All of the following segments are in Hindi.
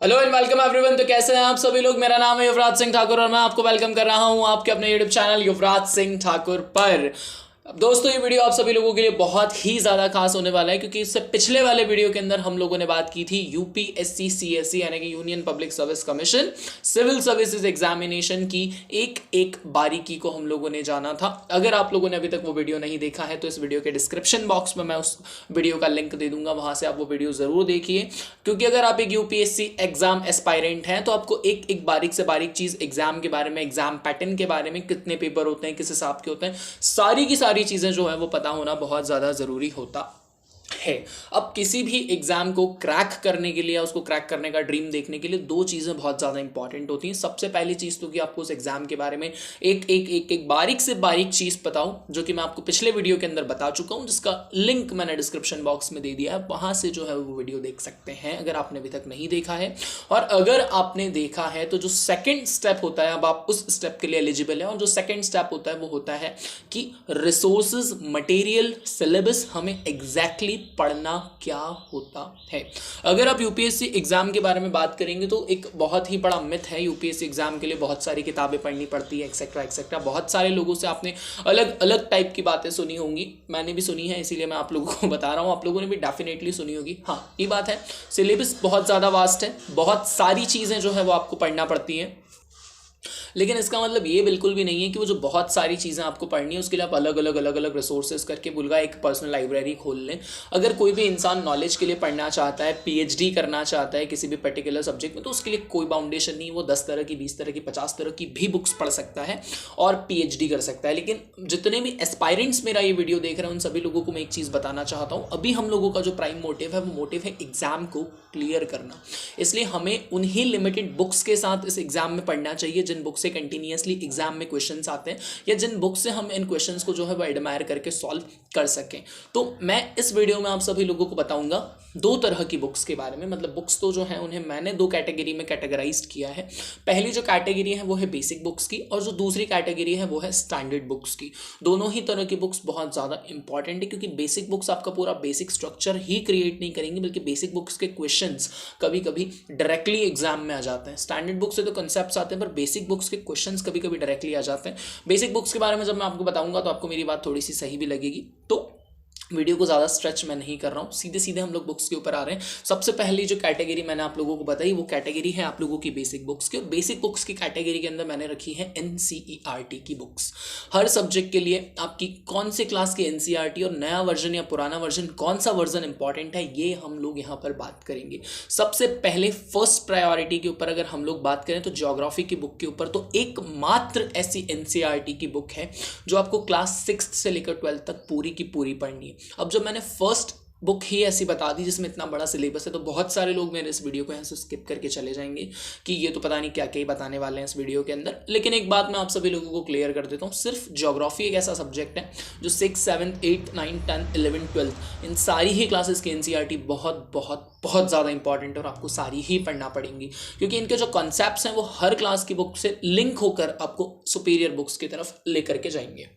Hello and welcome everyone. तो कैसे हैं आप सभी लोग। मेरा नाम है युवराज सिंह ठाकुर और मैं आपको वेलकम कर रहा हूं आपके अपने यूट्यूब चैनल युवराज सिंह ठाकुर पर। अब दोस्तों ये वीडियो आप सभी लोगों के लिए बहुत ही ज़्यादा खास होने वाला है, क्योंकि इससे पिछले वाले वीडियो के अंदर हम लोगों ने बात की थी यूपीएससी सीएससी यानी कि union public service commission civil services examination की एक एक बारीकी को हम लोगों ने जाना था। अगर आप लोगों ने अभी तक वो वीडियो नहीं देखा है तो इस वीडियो के डिस्क्रिप्शन बॉक्स में मैं उस वीडियो का लिंक दे दूंगा, वहां से आप वो वीडियो ज़रूर देखिए। क्योंकि अगर आप एक यूपीएससी एग्जाम एस्पायरेंट हैं तो आपको एक एक बारीक से बारीक चीज़ एग्जाम के बारे में, एग्जाम पैटर्न के बारे में, कितने पेपर होते हैं, किस हिसाब के होते हैं, सारी की सारी चीज़ें जो है वो पता होना बहुत ज़्यादा ज़रूरी होता है। अब किसी भी एग्जाम को क्रैक करने के लिए या उसको क्रैक करने का ड्रीम देखने के लिए दो चीज़ें बहुत ज़्यादा इंपॉर्टेंट होती हैं। सबसे पहली चीज़ तो कि आपको उस एग्जाम के बारे में एक बारीक से बारीक चीज़ पता हो, जो कि मैं आपको पिछले वीडियो के अंदर बता चुका हूं, जिसका लिंक मैंने डिस्क्रिप्शन बॉक्स में दे दिया है। वहां से जो है वो वीडियो देख सकते हैं अगर आपने अभी तक नहीं देखा है। और अगर आपने देखा है तो जो सेकेंड स्टेप होता है, अब आप उस स्टेप के लिए एलिजिबल है, और जो सेकेंड स्टेप होता है वो होता है कि रिसोर्सेज, मटेरियल, सिलेबस हमें एग्जैक्टली पढ़ना क्या होता है। अगर आप यूपीएससी एग्जाम के बारे में बात करेंगे तो एक बहुत ही बड़ा मिथ है, यूपीएससी एग्जाम के लिए बहुत सारी किताबें पढ़नी पड़ती है, एक्सेट्रा एक्सेट्रा। बहुत सारे लोगों से आपने अलग अलग टाइप की बातें सुनी होंगी, मैंने भी सुनी है, इसीलिए मैं आप लोगों को बता रहा हूँ। आप लोगों ने भी डेफिनेटली सुनी होगी। हाँ, ये बात है, सिलेबस बहुत ज़्यादा वास्ट है, बहुत सारी चीज़ें जो है वो आपको पढ़ना पड़ती हैं। लेकिन इसका मतलब ये बिल्कुल भी नहीं है कि वो जो बहुत सारी चीज़ें आपको पढ़नी है उसके लिए आप अलग अलग रिसोर्सेज करके बुलगा एक पर्सनल लाइब्रेरी खोल लें। अगर कोई भी इंसान नॉलेज के लिए पढ़ना चाहता है, पीएचडी करना चाहता है किसी भी पर्टिकुलर सब्जेक्ट में, तो उसके लिए कोई बाउंडेशन नहीं, वो 10 तरह की, 20 तरह की, 50 तरह की भी बुक्स पढ़ सकता है और पीएचडी कर सकता है। लेकिन जितने भी एस्पायरेंट्स मेरा ये वीडियो देख रहे हैं उन सभी लोगों को मैं एक चीज़ बताना चाहता हूँ, अभी हम लोगों का जो प्राइम मोटिव है वो मोटिव है एग्जाम को क्लियर करना। इसलिए हमें उन्हीं लिमिटेड बुक्स के साथ इस एग्जाम में पढ़ना चाहिए जिन बुक से कंटिन्यूसली एग्जाम में क्वेश्चंस आते हैं, या जिन बुक से हम इन क्वेश्चंस को जो है वो एडमायर करके सॉल्व कर सकें। तो मैं इस वीडियो में आप सभी लोगों को बताऊंगा दो तरह की बुक्स के बारे में। मतलब बुक्स तो जो है उन्हें मैंने दो कैटेगरी में कैटेगराइज किया है। पहली जो कैटेगरी है वो है बेसिक बुक्स की, और जो दूसरी कैटेगरी है वो है स्टैंडर्ड बुक्स की। दोनों ही तरह की बुक्स बहुत ज़्यादा इंपॉर्टेंट है, क्योंकि बेसिक बुक्स आपका पूरा बेसिक स्ट्रक्चर ही क्रिएट नहीं करेंगे, बल्कि बेसिक बुक्स के क्वेश्चंस कभी कभी डायरेक्टली एग्जाम में आ जाते हैं। स्टैंडर्ड बुक से तो कंसेप्ट्स आते हैं, पर बेसिक बुक्स के क्वेश्चंस कभी कभी डायरेक्टली आ जाते हैं। बेसिक बुक्स के बारे में जब मैं आपको बताऊंगा तो आपको मेरी बात थोड़ी सी सही भी लगेगी। तो वीडियो को ज़्यादा स्ट्रेच मैं नहीं कर रहा हूँ, सीधे सीधे हम लोग बुक्स के ऊपर आ रहे हैं। सबसे पहली जो कैटेगरी मैंने आप लोगों को बताई वो कैटेगरी है आप लोगों की बेसिक बुक्स की। और बेसिक बुक्स की कैटेगरी के अंदर मैंने रखी है एनसीईआरटी की बुक्स। हर सब्जेक्ट के लिए आपकी कौन से क्लास की एनसीईआरटी और नया वर्जन या पुराना वर्जन, कौन सा वर्जन इंपॉर्टेंट है, ये हम लोग यहाँ पर बात करेंगे। सबसे पहले फर्स्ट प्रायोरिटी के ऊपर अगर हम लोग बात करें तो ज्योग्राफी की बुक के ऊपर तो एकमात्र ऐसी एनसीईआरटी की बुक है जो आपको क्लास 6 से लेकर 12 तक पूरी की पूरी पढ़नी है। अब जब मैंने फर्स्ट बुक ही ऐसी बता दी जिसमें इतना बड़ा सिलेबस है, तो बहुत सारे लोग मेरे इस वीडियो को यहाँ से स्किप करके चले जाएंगे कि ये तो पता नहीं क्या क्या ही बताने वाले हैं इस वीडियो के अंदर। लेकिन एक बात मैं आप सभी लोगों को क्लियर कर देता हूँ, सिर्फ ज्योग्राफी एक ऐसा सब्जेक्ट है जो 6, 7, 8, 9, 10, 11, 12 इन सारी ही क्लासेस की एनसीईआरटी बहुत बहुत बहुत ज़्यादा इंपॉर्टेंट है और आपको सारी ही पढ़ना पड़ेंगी, क्योंकि इनके जो कॉन्सेप्ट्स हैं वो हर क्लास की बुक से लिंक होकर आपको सुपीरियर बुक्स की तरफ लेकर के जाएंगे।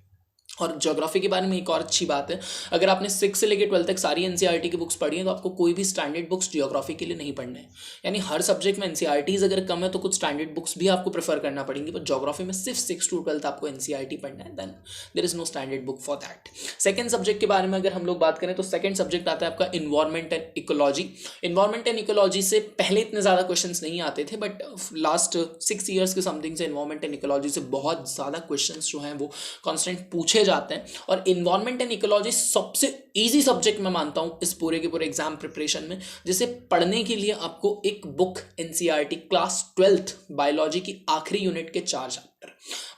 और ज्योग्राफी के बारे में एक और अच्छी बात है, अगर आपने 6 से लेकर 12 तक सारी एनसीईआरटी की बुक्स पढ़ी है तो आपको कोई भी स्टैंडर्ड बुक्स ज्योग्राफी के लिए नहीं पढ़ना है। यानी हर सब्जेक्ट में एनसीईआरटीज अगर कम है तो कुछ स्टैंडर्ड बुक्स भी आपको प्रेफर करना पड़ेंगी, पर ज्योग्राफी में सिर्फ 6 to 12 आपको एनसीईआरटी पढ़ना है, then there is no standard book for that. Second subject के बारे में अगर हम लोग बात करें तो सेकंड सब्जेक्ट आता है आपका environment and ecology. Environment and ecology से पहले इतने ज़्यादा क्वेश्चन नहीं आते थे, बट लास्ट 6 ईयर्स के समथिंग से इन्वायरमेंट एंड इकोलॉजी से बहुत ज़्यादा क्वेश्चन जो हैं वो कॉन्स्टेंट पूछे जाते हैं। और इन्वायरमेंट एंड इकोलॉजी सबसे इजी सब्जेक्ट मैं मानता हूं इस पूरे के पूरे एग्जाम प्रिपरेशन में, जिसे पढ़ने के लिए आपको एक book NCERT class 12th biology की आखिरी यूनिट के 4 चैप्टर,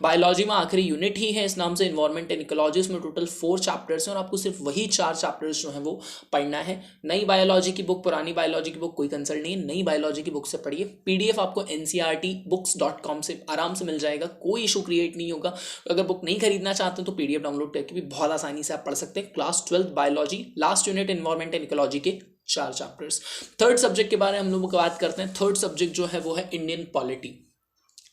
बायोलॉजी में आखिरी यूनिट ही है इस नाम से इन्वायरमेंट एंड इकोलॉजी, उसमें टोटल 4 चैप्टर्स हैं और आपको सिर्फ वही 4 चैप्टर्स जो हैं वो पढ़ना है। नई बायोलॉजी की बुक, पुरानी बायोलॉजी की बुक कोई कंसर्न नहीं है, नई बायोलॉजी की बुक से पढ़िए। पीडीएफ आपको ncrtbooks.com से आराम से मिल जाएगा, कोई इशू क्रिएट नहीं होगा। अगर बुक नहीं खरीदना चाहते हैं तो पीडीएफ डाउनलोड करके भी बहुत आसानी से आप पढ़ सकते हैं। Class 12th biology last unit environment and ecology के 4 चैप्टर्स। थर्ड सब्जेक्ट के बारे में हम लोग बात करते हैं। थर्ड सब्जेक्ट जो है वो है Indian polity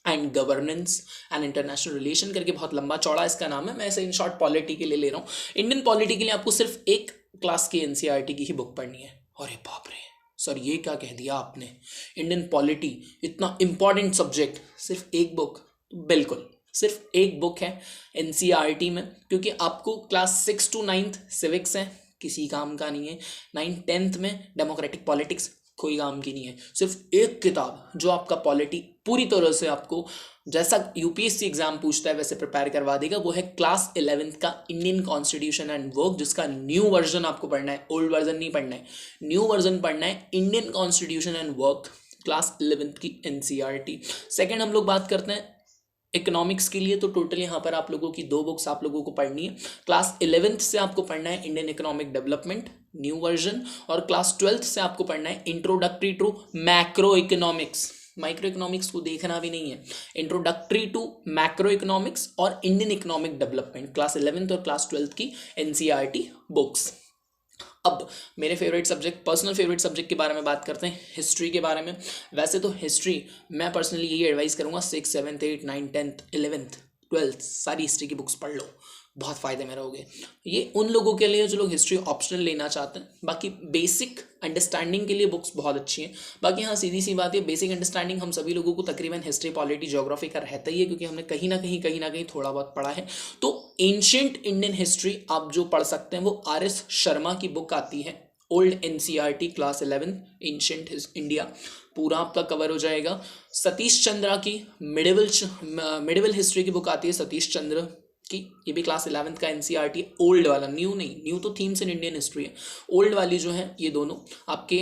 and governance and international relation करके, बहुत लंबा चौड़ा इसका नाम है, मैं इसे इन शॉर्ट पॉलिटी के लिए ले रहा हूँ। इंडियन पॉलिटी के लिए आपको सिर्फ एक क्लास की एनसीईआरटी की ही बुक पढ़नी है। अरे बाप रे, सर ये क्या कह दिया आपने, इंडियन पॉलिटी इतना इम्पॉर्टेंट सब्जेक्ट, सिर्फ एक बुक? बिल्कुल, सिर्फ एक बुक है एनसीईआरटी में, क्योंकि आपको क्लास 6 to 9 सिविक्स है, किसी काम का नहीं है। 9th-10th में डेमोक्रेटिक पॉलिटिक्स, कोई काम की नहीं है। सिर्फ एक किताब जो आपका पॉलिटी पूरी तरह से आपको जैसा यूपीएससी एग्जाम पूछता है वैसे प्रिपेयर करवा देगा, वो है क्लास 11th का इंडियन कॉन्स्टिट्यूशन एंड वर्क, जिसका न्यू वर्जन आपको पढ़ना है, ओल्ड वर्जन नहीं पढ़ना है, न्यू वर्जन पढ़ना है, Indian constitution and work, class 11th की एनसीईआरटी। सेकेंड हम लोग बात करते हैं इकोनॉमिक्स के लिए, तो टोटल यहाँ पर आप लोगों की 2 बुक्स आप लोगों को पढ़नी है। क्लास 11th से आपको पढ़ना है Indian economic development new version, और क्लास 12th से आपको पढ़ना है introductory to macro economics. Micro economics को देखना भी नहीं है, इंट्रोडक्टरी टू मैक्रो इकोनॉमिक्स और Indian economic development, class 11th और क्लास 12th की एनसीईआरटी बुक्स। अब मेरे favourite subject, personal favourite subject के बारे में बात करते हैं, हिस्ट्री के बारे में। वैसे तो हिस्ट्री मैं पर्सनली यही एडवाइस करूँगा, 6, 7, 8, 9, 10th, 11th, 12th सारी हिस्ट्री की बुक्स पढ़ लो, बहुत फ़ायदे में रहोगे। ये उन लोगों के लिए जो लोग हिस्ट्री ऑप्शनल लेना चाहते हैं, बाकी बेसिक अंडरस्टैंडिंग के लिए बुक्स बहुत अच्छी हैं। बाकी हाँ, सीधी सी बात है, बेसिक अंडरस्टैंडिंग हम सभी लोगों को तकरीबन हिस्ट्री, पॉलिटी, ज्योग्राफी का रहता ही है, क्योंकि हमने कहीं ना कहीं थोड़ा बहुत पढ़ा है। तो एंशिएंट इंडियन हिस्ट्री आप जो पढ़ सकते हैं वो RS शर्मा की बुक आती है, old NCERT class 11 ancient India, पूरा आपका कवर हो जाएगा। सतीश चंद्रा की मिडिवल हिस्ट्री की बुक आती है, सतीश चंद्र की, ये भी क्लास 11th का एनसीईआरटी, ओल्ड वाला, न्यू नहीं, न्यू तो थीम्स इन इंडियन हिस्ट्री है, ओल्ड वाली जो है ये दोनों आपके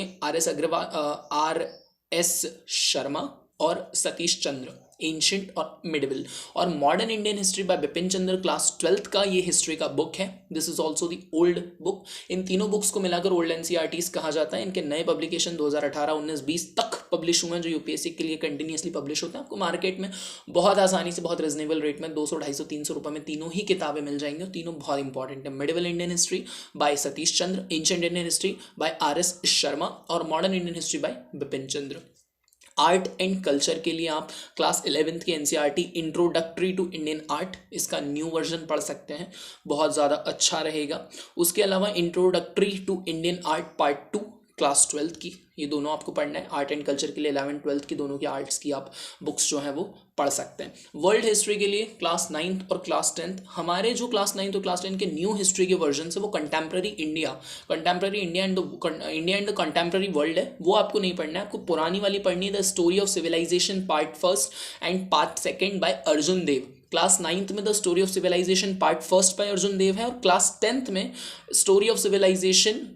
RS शर्मा और सतीश चंद्र, एंशिएंट और मिडिवल। और modern Indian history by Bipin Chandra, class 12th का ये हिस्ट्री का बुक है, this is also the old book. इन तीनों बुक्स को मिलाकर ओल्ड एनसीईआरटीज कहा जाता है। इनके नए पब्लिकेशन 2018, 19, 20 तक पब्लिश हुए हैं, जो यूपीएससी के लिए कंटिन्यूसली पब्लिश होते हैं। आपको मार्केट में बहुत आसानी से, बहुत रिजनेबल रेट में 200, 250, 300 रुपये में तीनों ही किताबें मिल जाएंगी, और तीनों बहुत इंपॉर्टेंट है। Medieval Indian history by Satish Chandra, ancient Indian history by RS Sharma, और modern Indian history by Bipin Chandra. Art and culture के लिए आप क्लास 11th की NCERT introductory to Indian art, इसका न्यू वर्जन पढ़ सकते हैं, बहुत ज़्यादा अच्छा रहेगा। उसके अलावा introductory to Indian art part 2 class 12th की, ये दोनों आपको पढ़ना है। आर्ट एंड कल्चर के लिए 11th 12th की दोनों की आर्ट्स की आप बुक्स जो हैं वो पढ़ सकते हैं। वर्ल्ड हिस्ट्री के लिए क्लास 9th और क्लास 10th, हमारे जो क्लास 9th और क्लास 10th के न्यू हिस्ट्री के वर्जन है वो contemporary India and the contemporary world है, वो आपको नहीं पढ़ना है। आपको पुरानी वाली पढ़नी है, the story of civilisation part 1 and part 2 by Arjun Dev. Class 9th में the story of civilisation part 1 by Arjun Dev है, और क्लास 10th में story of civilisation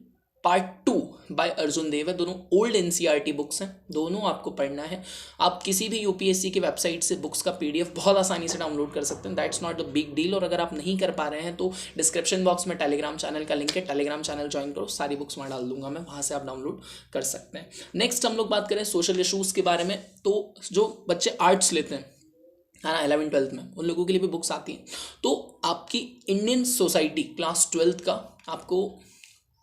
part 2 by Arjun Dev है। दोनों ओल्ड एनसीईआरटी बुक्स हैं, दोनों आपको पढ़ना है। आप किसी भी यूपीएससी की वेबसाइट से बुक्स का पीडीएफ बहुत आसानी से डाउनलोड कर सकते हैं, that's not the big deal. और अगर आप नहीं कर पा रहे हैं तो डिस्क्रिप्शन बॉक्स में टेलीग्राम चैनल का लिंक है, टेलीग्राम चैनल ज्वाइन करो, सारी बुक्स वहाँ डाल दूंगा मैं, वहाँ से आप डाउनलोड कर सकते हैं। नेक्स्ट हम लोग बात करें सोशल इशूज़ के बारे में, तो जो बच्चे आर्ट्स लेते हैं है ना 11th 12th में, उन लोगों के लिए भी बुक्स आती हैं। तो आपकी इंडियन सोसाइटी क्लास 12th का आपको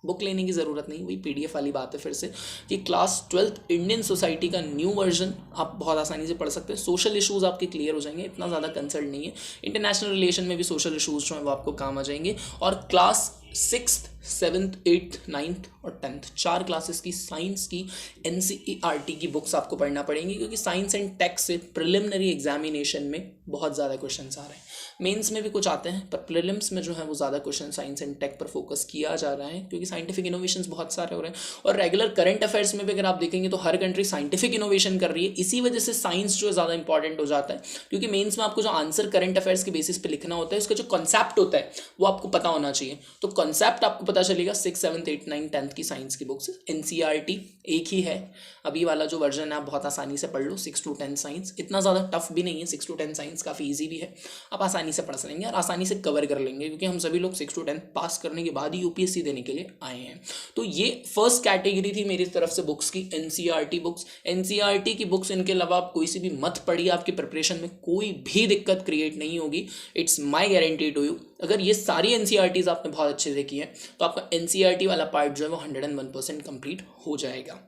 बुक लेने की ज़रूरत नहीं, वही पीडीएफ वाली बात है फिर से, कि क्लास 12th इंडियन सोसाइटी का न्यू वर्जन आप बहुत आसानी से पढ़ सकते हैं। सोशल इशूज़ आपके क्लियर हो जाएंगे, इतना ज़्यादा कंसर्न नहीं है। इंटरनेशनल रिलेशन में भी सोशल इशूज़ जो हैं वो आपको काम आ जाएंगे। और class 6th 7th 8th 9th और 10th 4 क्लासेस की साइंस की एनसीईआरटी की बुक्स आपको पढ़ना पड़ेंगी, क्योंकि साइंस एंड टेक से प्रिलिमिनरी एग्जामिनेशन में बहुत ज़्यादा क्वेश्चंस आ रहे हैं। मेंस में भी कुछ आते हैं, पर प्रीलिम्स में जो है वो ज़्यादा क्वेश्चन साइंस एंड टेक पर फोकस किया जा रहा है, क्योंकि साइंटिफिक इनोवेशंस बहुत सारे हो रहे हैं। और रेगुलर करंट अफेयर्स में भी अगर आप देखेंगे तो हर कंट्री साइंटिफिक इनोवेशन कर रही है, इसी वजह से साइंस जो है ज़्यादा इंपॉर्टेंट हो जाता है। क्योंकि मेंस में आपको जो आंसर करंट अफेयर्स के बेसिस पे लिखना होता है, उसका जो कॉन्सेप्ट होता है वो आपको पता होना चाहिए। तो कॉन्सेप्ट आपको पता चलेगा 6, 7, 8, 9, 10th की साइंस की बुक्स। एनसीईआरटी एक ही है, अभी वाला जो वर्जन है आप बहुत आसानी से पढ़ लो। 6 to 10 साइंस इतना ज़्यादा टफ भी नहीं है, 6 to 10 साइंस काफ़ी ईजी भी है, आप आसानी से पढ़ सकेंगे और आसानी से कवर कर लेंगे, क्योंकि हम सभी लोग 6 to 10 पास करने के बाद ही यूपीएससी देने के लिए आए हैं। तो ये फर्स्ट कैटेगरी थी मेरी तरफ से बुक्स की, एनसीईआरटी बुक्स। एनसीईआरटी की बुक्स इनके अलावा आप कोई सी भी मत पढ़िए, आपके प्रिपरेशन में कोई भी दिक्कत क्रिएट नहीं होगी, it's my guarantee to you. अगर ये सारी एनसीईआरटीज़ आपने बहुत अच्छे से की हैं तो आपका एनसीईआरटी वाला पार्ट जो है वो 101% कंप्लीट हो जाएगा।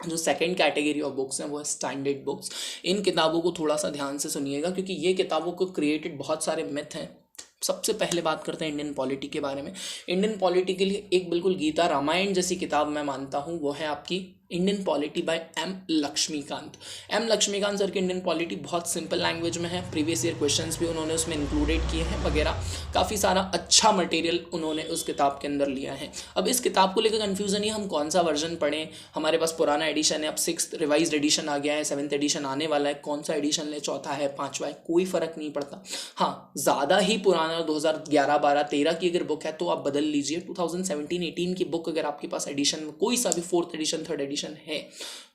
जो सेकंड कैटेगरी ऑफ बुक्स हैं वो है स्टैंडर्ड बुक्स। इन किताबों को थोड़ा सा ध्यान से सुनिएगा, क्योंकि ये किताबों को क्रिएटेड बहुत सारे मिथ हैं। सबसे पहले बात करते हैं इंडियन पॉलिटी के बारे में। इंडियन पॉलिटी के लिए एक बिल्कुल गीता रामायण जैसी किताब मैं मानता हूँ वो है आपकी Indian polity by M Laxmikanth. M Laxmikanth sir की इंडियन पॉलिटी बहुत सिंपल लैंग्वेज में है, प्रीवियस ईयर क्वेश्चंस भी उन्होंने उसमें इंक्लूडेड किए हैं वगैरह, काफ़ी सारा अच्छा मटेरियल उन्होंने उस किताब के अंदर लिया है। अब इस किताब को लेकर कन्फ्यूज़न है हम कौन सा वर्जन पढ़ें, हमारे पास पुराना एडिशन है, अब 6th रिवाइज्ड एडिशन आ गया है, 7th एडिशन आने वाला है, कौन सा एडिशन ले, चौथा है, पाँचवा है, कोई फ़र्क नहीं पड़ता। हाँ, ज़्यादा ही पुराना 2011, 12, 13 की अगर बुक है तो आप बदल लीजिए। 2017, 18 की बुक अगर आपके पास एडिशन में कोई सा भी 4th एडिशन, 3rd एडिशन है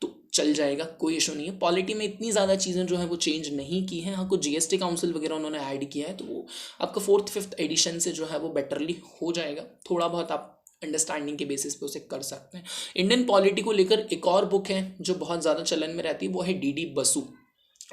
तो चल जाएगा, कोई इशू नहीं है। पॉलिटी में इतनी ज़्यादा चीज़ें जो है वो चेंज नहीं की हैं, हाँ कुछ जीएसटी काउंसिल वगैरह उन्होंने ऐड किया है, तो वो आपका 4th, 5th एडिशन से जो है वो बेटरली हो जाएगा। थोड़ा बहुत आप अंडरस्टैंडिंग के बेसिस पे उसे कर सकते हैं। इंडियन पॉलिटी को लेकर एक और बुक है जो बहुत ज़्यादा चलन में रहती है, वो है D Basu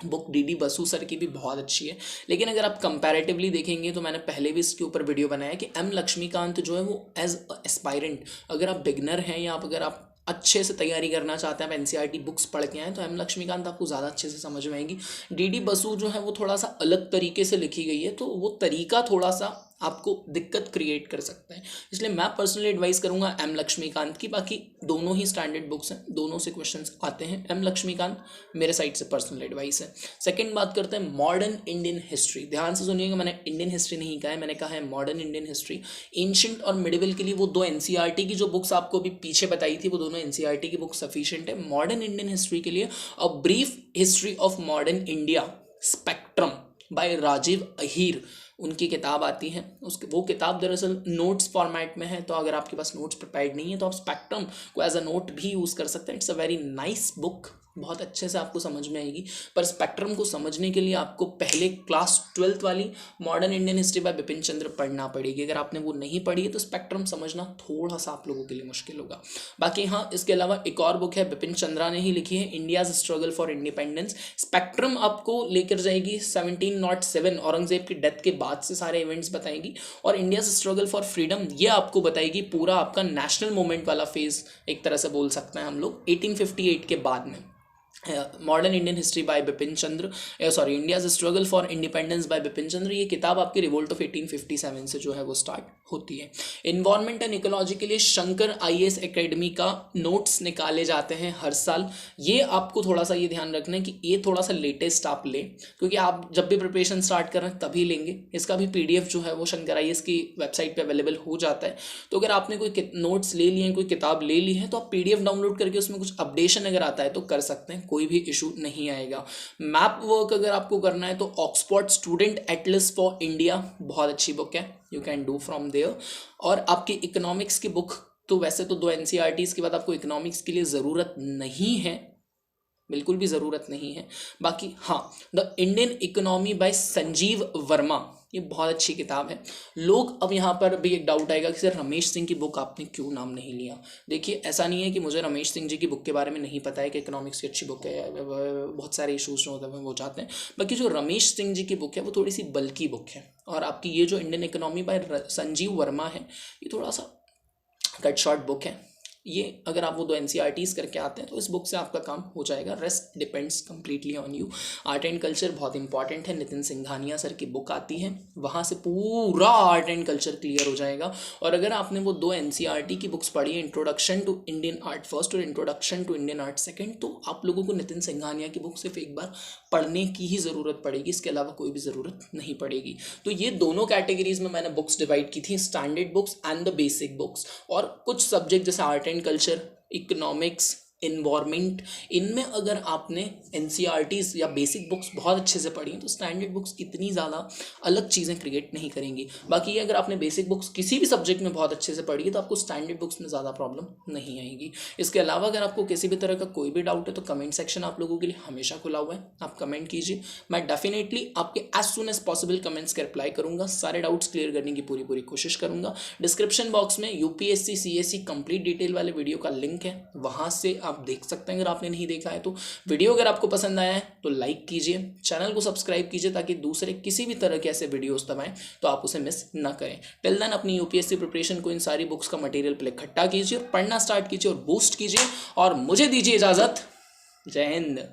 book. D Basu sir की भी बहुत अच्छी है, लेकिन अगर आप कंपैरेटिवली देखेंगे तो मैंने पहले भी इसके ऊपर वीडियो बनाया कि एम लक्ष्मीकांत जो है वो एज एस्पायरेंट, अगर आप बिगनर हैं या अगर आप अच्छे से तैयारी करना चाहते हैं, आप एनसीईआरटी बुक्स पढ़ के आए तो एम लक्ष्मीकांत आपको ज़्यादा अच्छे से समझ में आएगी। डी बसु जो है वो थोड़ा सा अलग तरीके से लिखी गई है, तो वो तरीका थोड़ा सा आपको दिक्कत क्रिएट कर सकता है, इसलिए मैं पर्सनली एडवाइस करूंगा एम लक्ष्मीकांत की। बाकी दोनों ही स्टैंडर्ड बुक्स हैं, दोनों से क्वेश्चंस आते हैं। एम लक्ष्मीकांत मेरे साइड से पर्सनल एडवाइस है। सेकंड बात करते हैं मॉडर्न इंडियन हिस्ट्री। ध्यान से सुनिएगा, मैंने इंडियन हिस्ट्री नहीं कहा है, मैंने कहा है मॉडर्न इंडियन हिस्ट्री। एंशिएंट और मिडिवल के लिए वो 2 एनसीईआरटी की जो बुक्स आपको अभी पीछे बताई थी वो दोनों एनसीईआरटी की बुक सफिशिएंट है। मॉडर्न इंडियन हिस्ट्री के लिए a brief history of modern India Spectrum by Rajiv Ahir उनकी किताब आती है। वो किताब दरअसल नोट्स फॉर्मेट में है, तो अगर आपके पास नोट्स प्रिपेयर्ड नहीं है तो आप स्पेक्ट्रम को एज अ नोट भी यूज़ कर सकते हैं। It's a very nice book, बहुत अच्छे से आपको समझ में आएगी। पर स्पेक्ट्रम को समझने के लिए आपको पहले क्लास 12th वाली modern Indian history by Bipin Chandra पढ़ना पड़ेगी। अगर आपने वो नहीं पढ़ी है तो स्पेक्ट्रम समझना थोड़ा सा आप लोगों के लिए मुश्किल होगा। बाकी हाँ, इसके अलावा एक और बुक है, बिपिन चंद्रा ने ही लिखी है, India's struggle for independence. Spectrum आपको लेकर जाएगी 1707 औरंगजेब की डेथ के बाद से सारे इवेंट्स बताएगी, और इंडियाज स्ट्रगल फॉर फ्रीडम ये आपको बताएगी पूरा आपका नेशनल मूवमेंट वाला फेज, एक तरह से बोल सकते हैं हम लोग 1858 के बाद में। Modern Indian history by Bipin Chandra, India's struggle for independence by Bipin Chandra, ये किताब आपकी रिवोल्ट ऑफ 1857 से जो है वो स्टार्ट होती है। इन्वायरमेंट एंड इकोलॉजी के लिए शंकर आईएएस एकेडमी का नोट्स निकाले जाते हैं हर साल। ये आपको थोड़ा सा ये ध्यान रखना है कि ये थोड़ा सा लेटेस्ट आप लें, क्योंकि आप जब भी प्रिपरेशन स्टार्ट कर रहे हैं तभी लेंगे। इसका भी पीडीएफ जो है वो शंकर आईएएस की वेबसाइट पे अवेलेबल हो जाता है, तो अगर आपने कोई नोट्स ले लिए हैं, कोई किताब ले ली है, तो आप पीडीएफ डाउनलोड करके उसमें कुछ अपडेशन अगर आता है तो कर सकते हैं, कोई भी इशू नहीं आएगा। मैप वर्क अगर आपको करना है तो Oxford student atlas for India बहुत अच्छी बुक है, you can do from there. और आपकी इकोनॉमिक्स की बुक तो वैसे तो 2 एनसीईआरटीज़ के बाद आपको इकोनॉमिक्स के लिए ज़रूरत नहीं है, बिल्कुल भी ज़रूरत नहीं है। बाकी हाँ, the Indian economy bye Sanjeev Verma, ये बहुत अच्छी किताब है। लोग अब यहाँ पर भी एक डाउट आएगा कि सर रमेश सिंह की बुक आपने क्यों नाम नहीं लिया। देखिए, ऐसा नहीं है कि मुझे रमेश सिंह जी की बुक के बारे में नहीं पता है कि इकोनॉमिक्स की अच्छी बुक है, बहुत सारे इशूज़ जो होते हैं वो जाते हैं। बाकी जो रमेश सिंह जी की बुक है वो थोड़ी सी बल्कि बुक है, और आपकी ये जो Indian economy bye Sanjeev Verma है ये थोड़ा सा कट शॉर्ट बुक है। ये अगर आप वो 2 एनसीईआरटीज़ करके आते हैं तो इस बुक से आपका काम हो जाएगा, rest depends completely on you. Art and culture बहुत इंपॉर्टेंट है, नितिन सिंघानिया सर की बुक आती है, वहाँ से पूरा आर्ट एंड कल्चर क्लियर हो जाएगा। और अगर आपने वो 2 एनसीईआरटी की बुक्स पढ़ी है, introduction to Indian art first और introduction to Indian art second, तो आप लोगों को नितिन सिंघानिया की बुक सिर्फ एक बार पढ़ने की ही ज़रूरत पड़ेगी, इसके अलावा कोई भी ज़रूरत नहीं पड़ेगी। तो ये दोनों कैटेगरीज में मैंने बुक्स डिवाइड की थी, standard books and the basic books. और कुछ सब्जेक्ट जैसे art and culture, economics, environment, इनमें अगर आपने एनसीईआरटीज़ या बेसिक बुक्स बहुत अच्छे से पढ़ी हैं तो स्टैंडर्ड बुक्स इतनी ज़्यादा अलग चीज़ें क्रिएट नहीं करेंगी। बाकी अगर आपने बेसिक बुक्स किसी भी सब्जेक्ट में बहुत अच्छे से पढ़ी है तो आपको स्टैंडर्ड बुक्स में ज़्यादा प्रॉब्लम नहीं आएगी। इसके अलावा अगर आपको किसी भी तरह का कोई भी डाउट है तो कमेंट सेक्शन आप लोगों के लिए हमेशा खुला हुआ है, आप कमेंट कीजिए, मैं डेफिनेटली आपके as soon as possible comments के रिप्लाई करूँगा, सारे डाउट्स क्लियर करने की पूरी कोशिश करूँगा। डिस्क्रिप्शन बॉक्स में यूपीएससी सीएससी कंप्लीट डिटेल वाले वीडियो का लिंक है, वहाँ से आप देख सकते हैं अगर आपने नहीं देखा है तो। वीडियो अगर आपको पसंद आया है तो लाइक कीजिए, चैनल को सब्सक्राइब कीजिए ताकि दूसरे किसी भी तरह के ऐसे वीडियोस तब आएँ तो आप उसे मिस ना करें। टिल देन अपनी यूपीएससी प्रिपरेशन को इन सारी बुक्स का मटेरियल पहले इकट्ठा कीजिए और पढ़ना स्टार्ट कीजिए और बूस्ट कीजिए, और मुझे दीजिए इजाज़त। जय हिंद।